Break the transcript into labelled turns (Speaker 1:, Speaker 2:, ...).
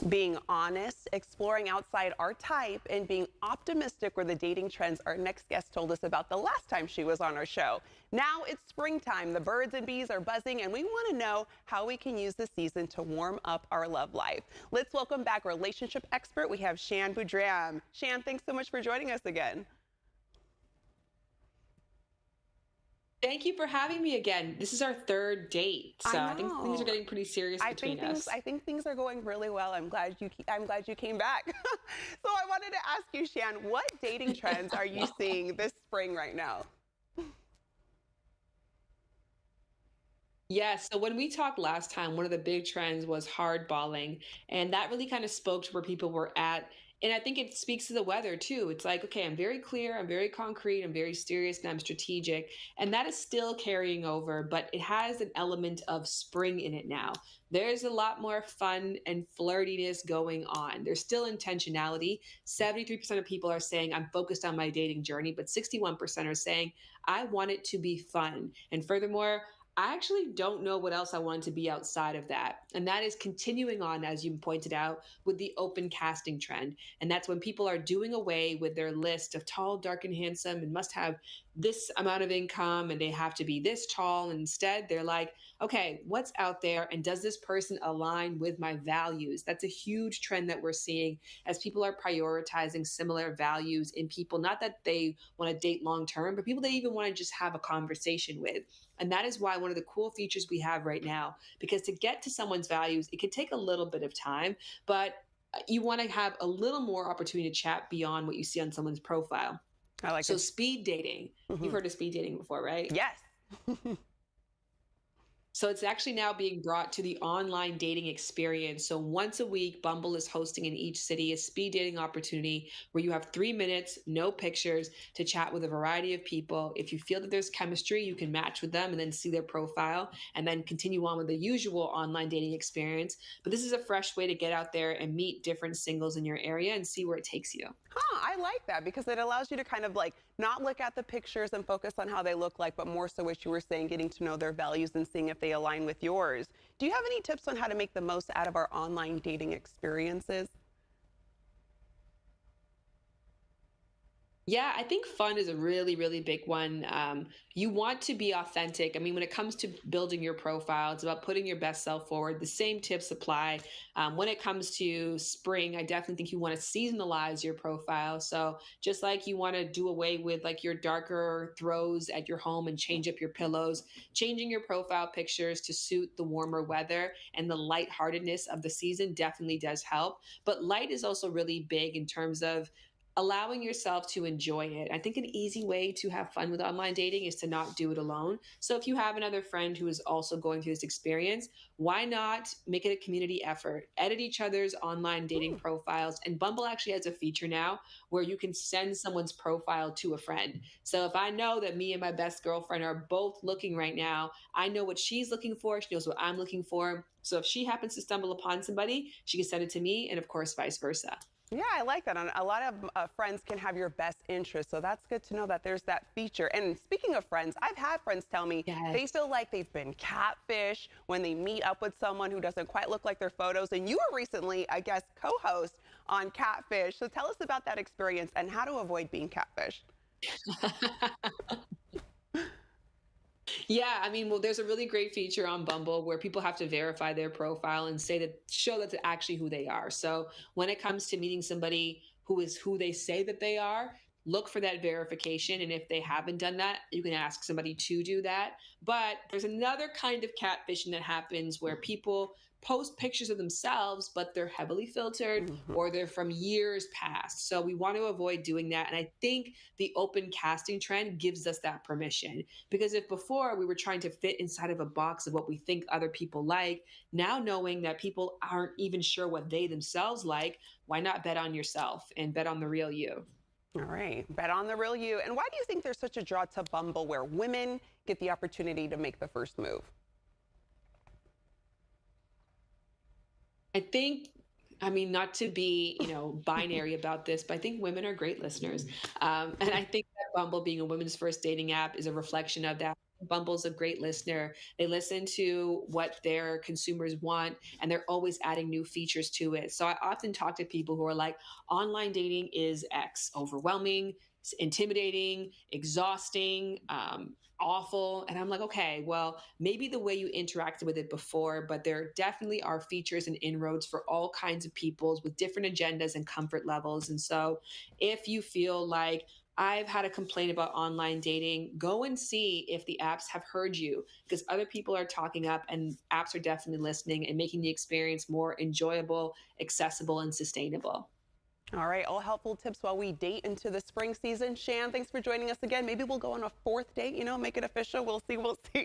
Speaker 1: Being honest, exploring outside our type, and being optimistic were the dating trends our next guest told us about the last time she was on our show. Now it's springtime. The birds and bees are buzzing, and we want to know how we can use the season to warm up our love life. Let's welcome back relationship expert. We have Shan Boodram. Shan, thanks so much for joining us again.
Speaker 2: Thank you for having me again. This is our third date, so I think things are getting pretty serious between us.
Speaker 1: I think things are going really well. I'm glad you came back. So I wanted to ask you, Shan, what dating trends are you seeing this spring right now?
Speaker 2: Yes, so when we talked last time, one of the big trends was hardballing, and that really kind of spoke to where people were at. And I think it speaks to the weather too. It's like, okay, I'm very clear, I'm very concrete, I'm very serious, and I'm strategic. And that is still carrying over, but it has an element of spring in it now. There's a lot more fun and flirtiness going on. There's still intentionality. 73% of people are saying, I'm focused on my dating journey, but 61% are saying, I want it to be fun. And furthermore, I actually don't know what else I want to be outside of that. And that is continuing on, as you pointed out, with the open casting trend. And that's when people are doing away with their list of tall, dark, and handsome and must have this amount of income and they have to be this tall. And instead, they're like, okay, what's out there? And does this person align with my values? That's a huge trend that we're seeing as people are prioritizing similar values in people, not that they want to date long term, but people they even want to just have a conversation with. And that is why one of the cool features we have right now, because to get to someone's values, it can take a little bit of time, but you want to have a little more opportunity to chat beyond what you see on someone's profile.
Speaker 1: I like
Speaker 2: so
Speaker 1: it.
Speaker 2: Speed dating. You've heard of speed dating before, right?
Speaker 1: Yes.
Speaker 2: So it's actually now being brought to the online dating experience. So once a week, Bumble is hosting in each city a speed dating opportunity where you have 3 minutes, no pictures, to chat with a variety of people. If you feel that there's chemistry, you can match with them and then see their profile and then continue on with the usual online dating experience. But this is a fresh way to get out there and meet different singles in your area and see where it takes you.
Speaker 1: I like that because it allows you to kind of like not look at the pictures and focus on how they look like, but more so what you were saying, getting to know their values and seeing if they align with yours. Do you have any tips on how to make the most out of our online dating experiences?
Speaker 2: Yeah, I think fun is a really, really big one. You want to be authentic. I mean, when it comes to building your profile, it's about putting your best self forward. The same tips apply. When it comes to spring, I definitely think you want to seasonalize your profile. So just like you want to do away with like your darker throws at your home and change up your pillows, changing your profile pictures to suit the warmer weather and the lightheartedness of the season definitely does help. But light is also really big in terms of allowing yourself to enjoy it. I think an easy way to have fun with online dating is to not do it alone. So if you have another friend who is also going through this experience, why not make it a community effort? Edit each other's online dating profiles. And Bumble actually has a feature now where you can send someone's profile to a friend. So if I know that me and my best girlfriend are both looking right now, I know what she's looking for. She knows what I'm looking for. So if she happens to stumble upon somebody, she can send it to me, and of course, vice versa.
Speaker 1: Yeah, I like that. And a lot of friends can have your best interest. So that's good to know that there's that feature. And speaking of friends, I've had friends tell me they feel like they've been catfished when they meet up with someone who doesn't quite look like their photos. And you were recently a guest co-host on Catfish. So tell us about that experience and how to avoid being catfished.
Speaker 2: Yeah, I mean, well, there's a really great feature on Bumble where people have to verify their profile and show that they're actually who they are. So when it comes to meeting somebody who is who they say that they are, look for that verification. And if they haven't done that, you can ask somebody to do that. But there's another kind of catfishing that happens where people post pictures of themselves, but they're heavily filtered or they're from years past. So we want to avoid doing that. And I think the open casting trend gives us that permission, because if before we were trying to fit inside of a box of what we think other people like, now knowing that people aren't even sure what they themselves like, why not bet on yourself and bet on the real you?
Speaker 1: All right, bet on the real you. And why do you think there's such a draw to Bumble where women get the opportunity to make the first move?
Speaker 2: I think, I mean, not to be, binary about this, but I think women are great listeners. And I think that Bumble being a women's first dating app is a reflection of that. Bumble's a great listener. They listen to what their consumers want, and they're always adding new features to it. So I often talk to people who are like, online dating is X, overwhelming, intimidating, exhausting, awful. And I'm like, okay, well, maybe the way you interacted with it before, but there definitely are features and inroads for all kinds of peoples with different agendas and comfort levels. And so if you feel like, I've had a complaint about online dating, go and see if the apps have heard you, because other people are talking up and apps are definitely listening and making the experience more enjoyable, accessible, and sustainable.
Speaker 1: All right, all helpful tips while we date into the spring season. Shan, thanks for joining us again. Maybe we'll go on a fourth date, make it official. We'll see. We'll see.